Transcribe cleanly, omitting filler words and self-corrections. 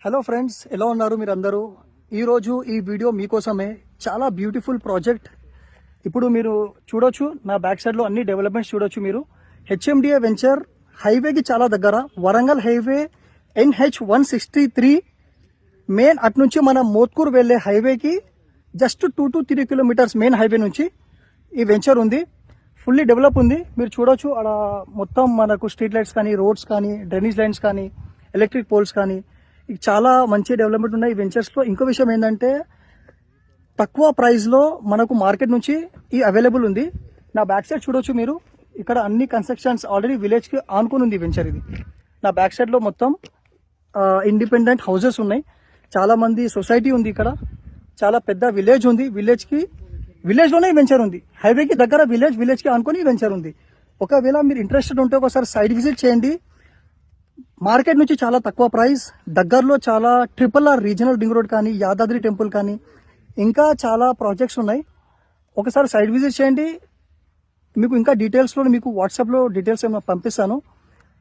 Hello friends, ఎలా ఉన్నారు మీరందరూ? ఈరోజు ఈ వీడియో మీకోసమే. చాలా బ్యూటిఫుల్ ప్రాజెక్ట్. ఇప్పుడు మీరు చూడొచ్చు, నా బ్యాక్ సైడ్లో అన్ని డెవలప్మెంట్స్ చూడొచ్చు మీరు. హెచ్ఎండిఏ వెంచర్ హైవేకి చాలా దగ్గర, వరంగల్ హైవే NH-163 మెయిన్ అటు నుంచి మన మోత్కూర్ వెళ్ళే హైవేకి just 2 to 3 kilometres main highway నుంచి ఈ వెంచర్ ఉంది. ఫుల్లీ డెవలప్ ఉంది. మీరు చూడొచ్చు, అక్కడ మొత్తం మనకు స్ట్రీట్ లైట్స్ కానీ, రోడ్స్ కానీ, డ్రైనేజ్ లైన్స్ కానీ, ఎలక్ట్రిక్ పోల్స్ కానీ, చాలా మంచి డెవలప్మెంట్ ఉన్నాయి ఈ వెంచర్స్లో. ఇంకో విషయం ఏంటంటే, తక్కువ ప్రైస్లో మనకు మార్కెట్ నుంచి ఈ అవైలబుల్ ఉంది. నా బ్యాక్ సైడ్ చూడొచ్చు మీరు, ఇక్కడ అన్ని కన్స్ట్రక్షన్స్ ఆల్రెడీ విలేజ్కి ఆనుకుని ఉంది వెంచర్ ఇది. నా బ్యాక్ సైడ్లో మొత్తం ఇండిపెండెంట్ హౌసెస్ ఉన్నాయి. చాలా మంది సొసైటీ ఉంది ఇక్కడ. చాలా పెద్ద విలేజ్ ఉంది. విలేజ్లోనే వెంచర్ ఉంది. హైవేకి దగ్గర విలేజ్కి ఆనుకొని వెంచర్ ఉంది. ఒకవేళ మీరు ఇంట్రెస్టెడ్ ఉంటే ఒకసారి సైట్ విజిట్ చేయండి. మార్కెట్ నుంచి చాలా తక్కువ ప్రైస్, దగ్గరలో చాలా RRR రీజనల్ రింగ్ రోడ్ కానీ, యాదాద్రి టెంపుల్ కానీ, ఇంకా చాలా ప్రాజెక్ట్స్ ఉన్నాయి. ఒకసారి సైట్ విజిట్ చేయండి. మీకు ఇంకా డీటెయిల్స్లో మీకు వాట్సాప్లో డీటెయిల్స్ ఏమైనా పంపిస్తాను.